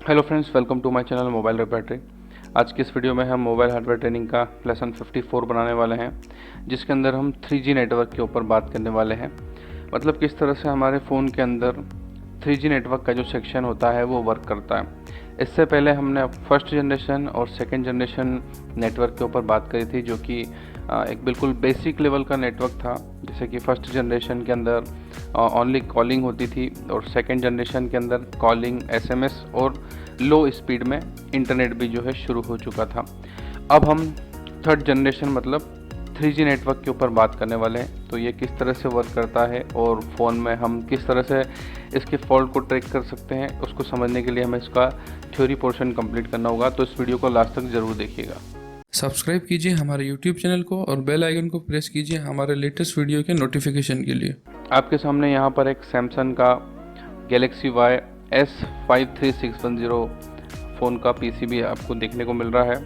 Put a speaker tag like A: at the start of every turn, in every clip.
A: Hello friends, welcome to my channel mobile repairing. आज की इस वीडियो में हम मोबाइल हार्डवेयर ट्रेनिंग का लेसन 54 बनाने वाले हैं, जिसके अंदर हम 3G नेटवर्क के ऊपर बात करने वाले हैं। मतलब किस तरह से हमारे फ़ोन के अंदर 3G नेटवर्क का जो सेक्शन होता है वो वर्क करता है। इससे पहले हमने फर्स्ट जनरेशन और सेकेंड जनरेशन नेटवर्क के ऊपर बात करी थी, जो कि एक बिल्कुल बेसिक लेवल का नेटवर्क था। जैसे कि फर्स्ट जनरेशन के अंदर ओनली कॉलिंग होती थी और सेकेंड जनरेशन के अंदर कॉलिंग, एसएमएस और लो स्पीड में इंटरनेट भी जो है शुरू हो चुका था। अब हम थर्ड जनरेशन मतलब 3G नेटवर्क के ऊपर बात करने वाले हैं। तो ये किस तरह से वर्क करता है और फ़ोन में हम किस तरह से इसके फॉल्ट को ट्रैक कर सकते हैं, उसको समझने के लिए हमें इसका थ्योरी पोर्शन कंप्लीट करना होगा। तो इस वीडियो को लास्ट तक ज़रूर देखिएगा।
B: सब्सक्राइब कीजिए हमारे YouTube चैनल को और बेल आइकन को प्रेस कीजिए हमारे लेटेस्ट वीडियो के नोटिफिकेशन के लिए।
A: आपके सामने यहाँ पर एक सैमसंग का गैलेक्सी Y S53610 फ़ोन का PCB आपको देखने को मिल रहा है।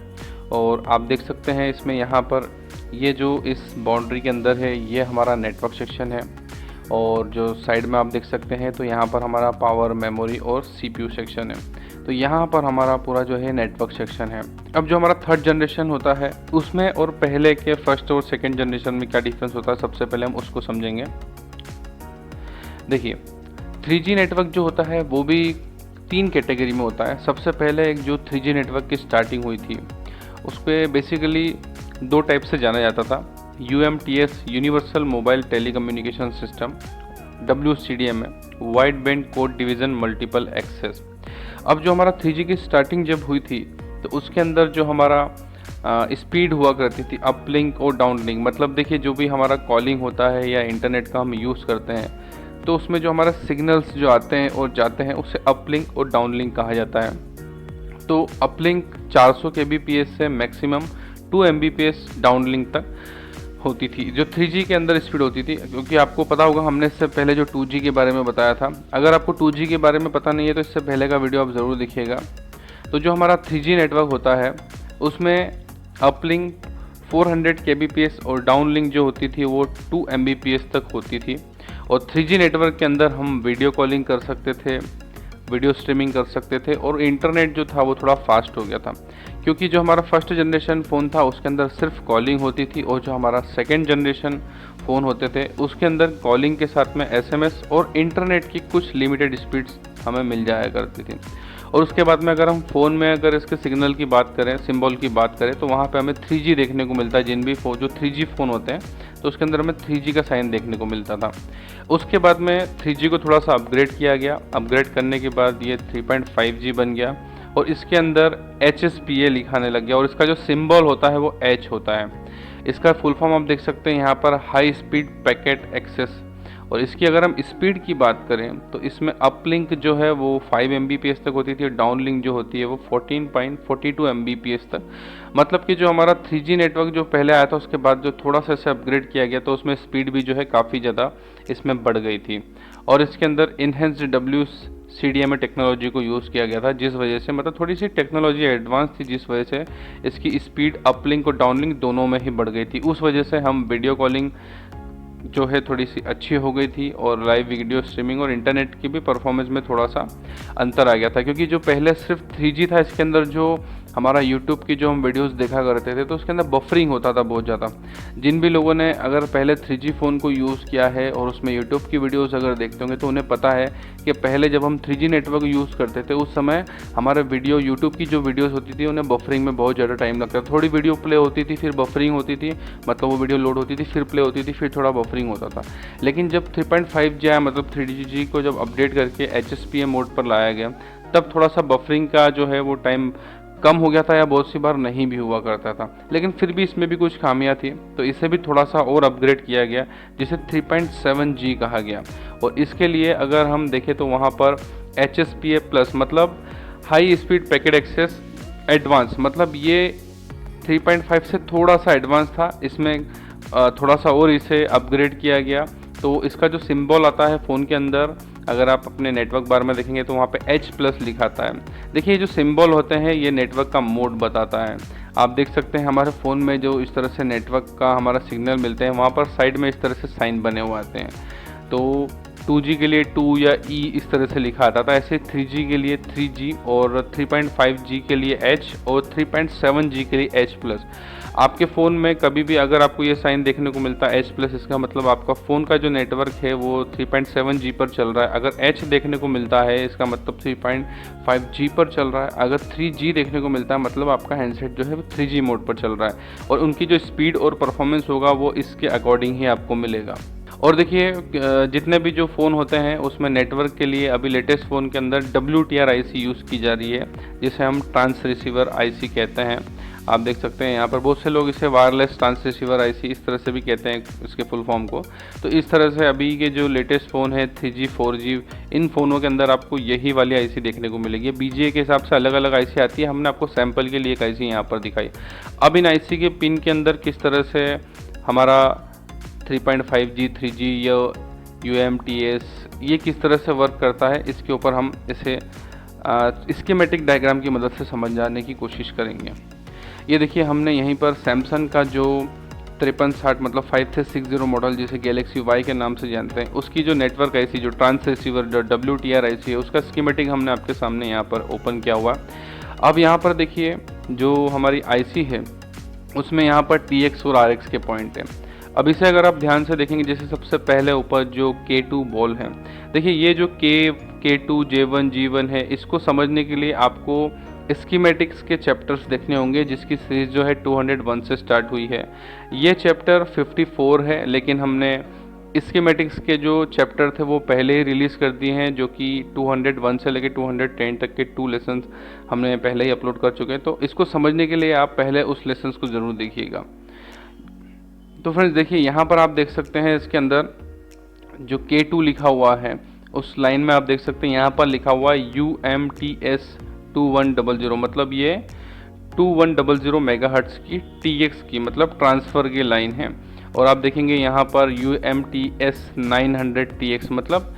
A: और आप देख सकते हैं इसमें यहाँ पर ये जो इस बाउंड्री के अंदर है ये हमारा नेटवर्क सेक्शन है, और जो साइड में आप देख सकते हैं तो यहाँ पर हमारा पावर, मेमोरी और CPU सेक्शन है। तो यहाँ पर हमारा पूरा जो है नेटवर्क सेक्शन है। अब जो हमारा थर्ड जनरेशन होता है उसमें और पहले के फर्स्ट और सेकेंड जनरेशन में क्या डिफरेंस होता है, सबसे पहले हम उसको समझेंगे। देखिए, 3G नेटवर्क जो होता है वो भी 3 कैटेगरी में होता है। सबसे पहले एक जो 3G नेटवर्क की स्टार्टिंग हुई थी उस पर बेसिकली 2 टाइप से जाना जाता था। UMTS universal mobile telecommunication system, WCDM है, wide band code division multiple access. अब जो हमारा 3G की स्टार्टिंग जब हुई थी तो उसके अंदर जो हमारा स्पीड हुआ करती थी अपलिंक और डाउनलिंक। मतलब देखिए, जो भी हमारा कॉलिंग होता है या इंटरनेट का हम यूज़ करते हैं तो उसमें जो हमारा सिग्नल्स जो आते हैं और जाते हैं उसे अपलिंक और डाउनलिंक कहा जाता है। तो अपलिंक 400 kbps से मैक्सिमम 2 Mbps डाउनलिंक तक होती थी, जो 3G के अंदर स्पीड होती थी। क्योंकि आपको पता होगा हमने इससे पहले जो 2G के बारे में बताया था। अगर आपको 2G के बारे में पता नहीं है तो इससे पहले का वीडियो आप ज़रूर देखिएगा। तो जो हमारा 3G नेटवर्क होता है उसमें अपलिंक 400 kbps और डाउनलिंक जो होती थी वो 2 Mbps तक होती थी। और 3G नेटवर्क के अंदर हम वीडियो कॉलिंग कर सकते थे, वीडियो स्ट्रीमिंग कर सकते थे, और इंटरनेट जो था वो थोड़ा फास्ट हो गया था। क्योंकि जो हमारा फर्स्ट जनरेशन फ़ोन था उसके अंदर सिर्फ कॉलिंग होती थी, और जो हमारा सेकेंड जनरेशन फ़ोन होते थे उसके अंदर कॉलिंग के साथ में SMS और इंटरनेट की कुछ लिमिटेड स्पीड्स हमें मिल जाया करती थी। और उसके बाद में अगर हम फ़ोन में अगर इसके सिग्नल की बात करें, सिंबल की बात करें, तो वहाँ पे हमें 3G देखने को मिलता है। जिन भी जो 3G फ़ोन होते हैं तो उसके अंदर हमें 3G का साइन देखने को मिलता था। उसके बाद में 3G को थोड़ा सा अपग्रेड किया गया। अपग्रेड करने के बाद ये 3.5G बन गया और इसके अंदर HSPA लिखाने लग गया, और इसका जो सिंबल होता है वो H होता है। इसका फुल फॉर्म आप देख सकते हैं यहाँ पर, हाई स्पीड पैकेट एक्सेस। और इसकी अगर हम स्पीड की बात करें तो इसमें अपलिंक जो है वो 5 Mbps तक होती थी, और डाउनलिंक जो होती है वो 14.42 Mbps तक। मतलब कि जो हमारा 3G नेटवर्क जो पहले आया था उसके बाद जो थोड़ा सा इसे अपग्रेड किया गया तो उसमें स्पीड भी जो है काफ़ी ज़्यादा इसमें बढ़ गई थी। और इसके अंदर इन्हेंस्ड WCDMA टेक्नोलॉजी को यूज़ किया गया था, जिस वजह से मतलब थोड़ी सी टेक्नोलॉजी एडवांस थी, जिस वजह से इसकी स्पीड अपलिंक और डाउनलिंक दोनों में ही बढ़ गई थी। उस वजह से हम वीडियो कॉलिंग जो है थोड़ी सी अच्छी हो गई थी, और लाइव वीडियो स्ट्रीमिंग और इंटरनेट की भी परफॉर्मेंस में थोड़ा सा अंतर आ गया था। क्योंकि जो पहले सिर्फ 3G था इसके अंदर जो हमारा YouTube की जो हम वीडियोस देखा करते थे तो उसके अंदर बफरिंग होता था बहुत ज़्यादा। जिन भी लोगों ने अगर पहले 3G फ़ोन को यूज़ किया है और उसमें YouTube की वीडियोस अगर देखते होंगे तो उन्हें पता है कि पहले जब हम 3G नेटवर्क यूज़ करते थे उस समय हमारे वीडियो YouTube की जो वीडियोस होती थी उन्हें बफरिंग में बहुत ज़्यादा टाइम लगता था। थोड़ी वीडियो प्ले होती थी, फिर बफरिंग होती थी, मतलब वो वीडियो लोड होती थी, फिर प्ले होती थी, फिर थोड़ा बफरिंग होता था। लेकिन जब 3.5G आया, मतलब 3G को जब अपडेट करके HSPA मोड पर लाया गया, तब थोड़ा सा बफरिंग का जो है वो टाइम कम हो गया था, या बहुत सी बार नहीं भी हुआ करता था। लेकिन फिर भी इसमें भी कुछ खामियां थी, तो इसे भी थोड़ा सा और अपग्रेड किया गया, जिसे 3.7G कहा गया। और इसके लिए अगर हम देखें तो वहाँ पर HSPA प्लस मतलब high speed packet access advance, मतलब ये 3.5 से थोड़ा सा एडवांस था। इसमें थोड़ा सा और इसे अपग्रेड किया गया। तो इसका जो सिंबल आता है फ़ोन के अंदर, अगर आप अपने नेटवर्क बार में देखेंगे तो वहाँ पे H+ लिखा आता है। देखिए, जो सिंबल होते हैं ये नेटवर्क का मोड बताता है। आप देख सकते हैं हमारे फ़ोन में जो इस तरह से नेटवर्क का हमारा सिग्नल मिलते हैं वहाँ पर साइड में इस तरह से साइन बने हुए आते हैं। तो 2G के लिए 2 या E इस तरह से लिखा आता था, ऐसे 3G के लिए 3G और 3.5G के लिए H और 3.7G के लिए H+। आपके फ़ोन में कभी भी अगर आपको ये साइन देखने को मिलता है H+, इसका मतलब आपका फ़ोन का जो नेटवर्क है वो 3.7G पर चल रहा है। अगर H देखने को मिलता है इसका मतलब 3.5G पर चल रहा है। अगर 3G देखने को मिलता है मतलब आपका हैंडसेट जो है वो 3G मोड पर चल रहा है, और उनकी जो स्पीड और परफॉर्मेंस होगा वो इसके अकॉर्डिंग ही आपको मिलेगा। और देखिए जितने भी जो फ़ोन होते हैं उसमें नेटवर्क के लिए अभी लेटेस्ट फ़ोन के अंदर WTR IC यूज़ की जा रही है, जिसे हम ट्रांस रिसीवर IC कहते हैं। आप देख सकते हैं यहाँ पर बहुत से लोग इसे वायरलेस ट्रांस रिसीवर IC इस तरह से भी कहते हैं इसके फुल फॉर्म को। तो इस तरह से अभी के जो लेटेस्ट फ़ोन है 3G 4G, इन फ़ोनों के अंदर आपको यही वाली IC देखने को मिलेगी। BGA के हिसाब से अलग अलग IC आती है, हमने आपको सैम्पल के लिए एक IC यहाँ पर दिखाई। अब इन IC के पिन के अंदर किस तरह से हमारा 3.5G 3G या UMTS ये किस तरह से वर्क करता है, इसके ऊपर हम इसे स्कीमेटिक डायग्राम की मदद से समझ जाने की कोशिश करेंगे। ये देखिए हमने यहीं पर सैमसंग का जो 5360 मतलब 5360 मॉडल जिसे गैलेक्सी Y के नाम से जानते हैं, उसकी जो नेटवर्क IC जो ट्रांस रिसीवर WTR IC है उसका स्कीमेटिक हमने आपके सामने यहाँ पर ओपन किया हुआ। अब यहाँ पर देखिए जो हमारी IC है उसमें यहाँ पर TX और RX के पॉइंट हैं। अब इसे अगर आप ध्यान से देखेंगे, जैसे सबसे पहले ऊपर जो K2 बॉल है, देखिए ये जो K2 J1 G1 है, इसको समझने के लिए आपको स्कीमेटिक्स के चैप्टर्स देखने होंगे, जिसकी सीरीज़ जो है 201 से स्टार्ट हुई है। ये चैप्टर 54 है, लेकिन हमने स्कीमेटिक्स के जो चैप्टर थे वो पहले ही रिलीज़ कर दिए हैं, जो कि 201 से लेकर 210 तक के 2 लेसन्स हमने पहले ही अपलोड कर चुके हैं। तो इसको समझने के लिए आप पहले उस लेसन्स को ज़रूर देखिएगा। तो फ्रेंड्स देखिए यहाँ पर आप देख सकते हैं इसके अंदर जो K2 लिखा हुआ है उस लाइन में आप देख सकते हैं यहाँ पर लिखा हुआ है UMTS 2100, मतलब ये 2100 मेगाहर्ट्ज़ की TX की मतलब ट्रांसफ़र की लाइन है। और आप देखेंगे यहाँ पर UMTS 900 TX मतलब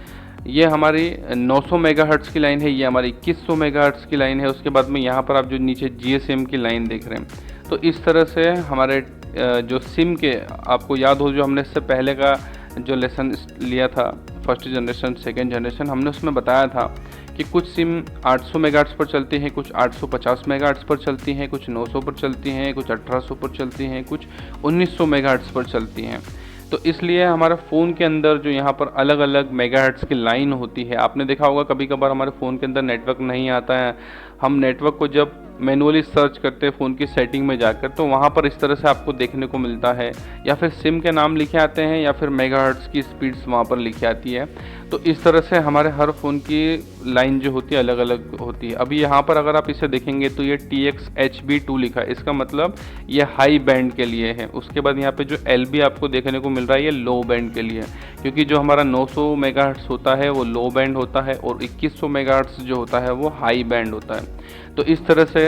A: ये हमारी 900 मेगाहर्ट्ज़ की लाइन है, ये हमारी 2100 मेगाहर्ट्ज़ की लाइन है। उसके बाद में यहाँ पर आप जो नीचे GSM की लाइन देख रहे हैं, तो इस तरह से हमारे जो सिम के, आपको याद हो जो हमने इससे पहले का जो लेसन लिया था फर्स्ट जनरेशन सेकेंड जनरेशन, हमने उसमें बताया था कि कुछ सिम 800 मेगाहर्ट्ज़ पर चलती हैं, कुछ 850 मेगाहर्ट्ज़ पर चलती हैं, कुछ 900 पर चलती हैं, कुछ 1800 पर चलती हैं, कुछ 1900 मेगाहर्ट्ज़ पर चलती हैं। तो इसलिए हमारे फ़ोन के अंदर जो यहाँ पर अलग अलग मेगाहर्ट्ज़ की लाइन होती है, आपने देखा होगा कभी कभार हमारे फ़ोन के अंदर नेटवर्क नहीं आता है, हम नेटवर्क को जब मैनुअली सर्च करते हैं फ़ोन की सेटिंग में जाकर, तो वहाँ पर इस तरह से आपको देखने को मिलता है, या फिर सिम के नाम लिखे आते हैं या फिर मेगाहर्ट्ज़ की स्पीड्स वहाँ पर लिखी आती है। तो इस तरह से हमारे हर फ़ोन की लाइन जो होती है अलग अलग होती है। अभी यहाँ पर अगर आप इसे देखेंगे तो ये TX HB2 लिखा है, इसका मतलब ये हाई बैंड के लिए है। उसके बाद यहाँ पे जो LB आपको देखने को मिल रहा है ये लो बैंड के लिए, क्योंकि जो हमारा 900 मेगाहर्ट्ज़ होता है वो लो बैंड होता है और 2100 मेगाहर्ट्ज़ जो होता है वो हाई बैंड होता है। तो इस तरह से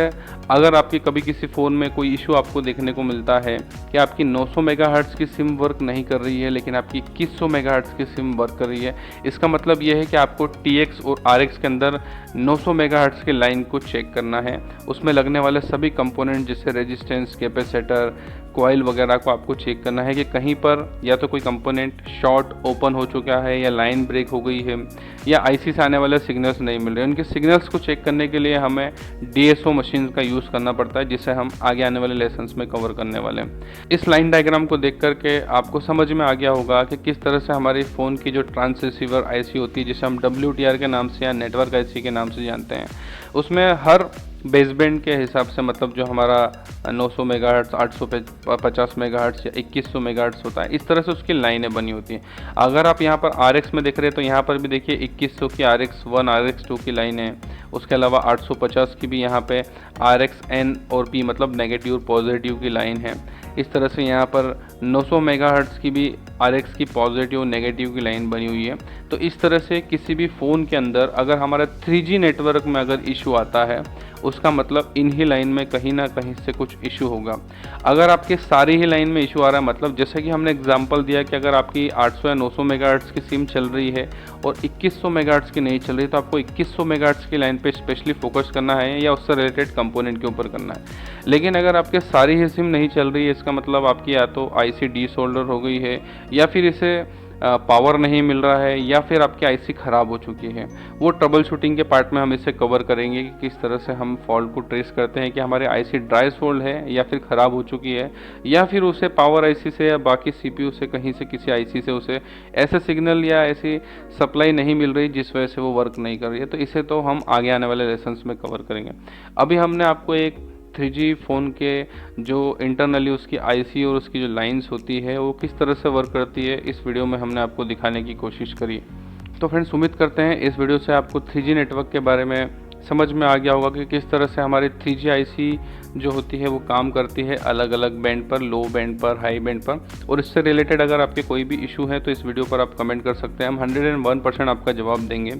A: अगर आपकी कभी किसी फ़ोन में कोई इशू आपको देखने को मिलता है कि आपकी 900 मेगाहर्ट्ज़ की सिम वर्क नहीं कर रही है लेकिन आपकी 2100 मेगाहर्ट्ज़ की सिम वर्क कर रही है, इसका मतलब यह है कि आपको TX और RX के अंदर 900 मेगाहर्ट्ज़ की लाइन को चेक करना है। उसमें लगने वाले सभी कंपोनेंट जैसे रेजिस्टेंस, कैपेसिटर, कॉइल वगैरह को आपको चेक करना है कि कहीं पर या तो कोई कंपोनेंट शॉर्ट ओपन हो चुका है या लाइन ब्रेक हो गई है या IC से आने वाले सिग्नल्स नहीं मिल रहे। उनके सिग्नल्स को चेक करने के लिए हमें DSO मशीन का यूज़ करना पड़ता है, जिसे हम आगे आने वाले लेसन्स में कवर करने वाले हैं। इस लाइन डायग्राम को देख करके आपको समझ में आ गया होगा कि किस तरह से हमारे फ़ोन की जो ट्रांस रिसीवर IC होती है, जिसे हम WTR के नाम से या नेटवर्क IC के नाम से जानते हैं, उसमें हर बेसबैंड के हिसाब से मतलब जो हमारा 900 मेगाहर्ट्ज़, 850 मेगाहर्ट्ज़ या 2100 मेगाहर्ट्ज़ होता है, इस तरह से उसकी लाइनें बनी होती हैं। अगर आप यहाँ पर RX में देख रहे हैं तो यहाँ पर भी देखिए 2100 की RX1 RX2 की लाइन है। उसके अलावा 850 की भी यहाँ पे RXN और P मतलब नेगेटिव और पॉजिटिव की लाइन है। इस तरह से यहाँ पर 900 मेगाहर्ट्ज़ की भी RX की पॉजिटिव नेगेटिव की लाइन बनी हुई है। तो इस तरह से किसी भी फ़ोन के अंदर अगर हमारा 3G नेटवर्क में अगर इशू आता है, उसका मतलब इन्हीं लाइन में कहीं ना कहीं से कुछ इशू होगा। अगर आपके सारी ही लाइन में इशू आ रहा है, मतलब जैसे कि हमने एग्जांपल दिया कि अगर आपकी 800 या 900 मेगाहर्ट्ज़ की सिम चल रही है और 2100 मेगाहर्ट्ज़ की नहीं चल रही, तो आपको 2100 मेगाहर्ट्ज़ की लाइन पे स्पेशली फोकस करना है या उससे रिलेटेड कंपोनेंट के ऊपर करना है। लेकिन अगर आपके सारी ही सिम नहीं चल रही है, इसका मतलब आपकी या तो IC डीसोल्डर हो गई है या फिर इसे पावर नहीं मिल रहा है या फिर आपकी आईसी ख़राब हो चुकी है, वो ट्रबल शूटिंग के पार्ट में हम इसे कवर करेंगे कि किस तरह से हम फॉल्ट को ट्रेस करते हैं कि हमारे आईसी ड्राई सोल्ड है या फिर ख़राब हो चुकी है, या फिर उसे पावर आईसी से या बाकी सीपीयू से कहीं से किसी आईसी से उसे ऐसे सिग्नल या ऐसी सप्लाई नहीं मिल रही जिस वजह से वो वर्क नहीं कर रही है। तो इसे तो हम आगे आने वाले लेसन्स में कवर करेंगे। अभी हमने आपको एक 3G फ़ोन के जो इंटरनली उसकी आईसी और उसकी जो लाइंस होती है वो किस तरह से वर्क करती है, इस वीडियो में हमने आपको दिखाने की कोशिश करी। तो फ्रेंड्स, उम्मीद करते हैं इस वीडियो से आपको 3G नेटवर्क के बारे में समझ में आ गया होगा कि किस तरह से हमारी 3G आईसी जो होती है वो काम करती है अलग अलग बैंड पर, लो बैंड पर, हाई बैंड पर। और इससे रिलेटेड अगर आपके कोई भी इशू है तो इस वीडियो पर आप कमेंट कर सकते हैं, हम 101% आपका जवाब देंगे।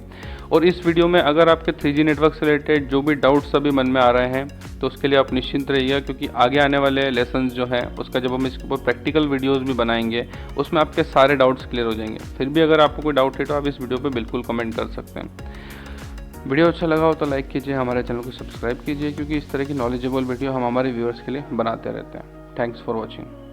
A: और इस वीडियो में अगर आपके 3G नेटवर्क से रिलेटेड जो भी डाउट्स अभी मन में आ रहे हैं तो उसके लिए आप निश्चिंत रहिए, क्योंकि आगे आने वाले लेसन्स जो हैं उसका जब हम इसके ऊपर प्रैक्टिकल वीडियोज़ भी बनाएंगे उसमें आपके सारे डाउट्स क्लियर हो जाएंगे। फिर भी अगर आपको कोई डाउट है तो आप इस वीडियो पर बिल्कुल कमेंट कर सकते हैं। वीडियो अच्छा लगा हो तो लाइक कीजिए, हमारे चैनल को सब्सक्राइब कीजिए, क्योंकि इस तरह की नॉलेजेबल वीडियो हम हमारे व्यूअर्स के लिए बनाते रहते हैं। Thanks for watching.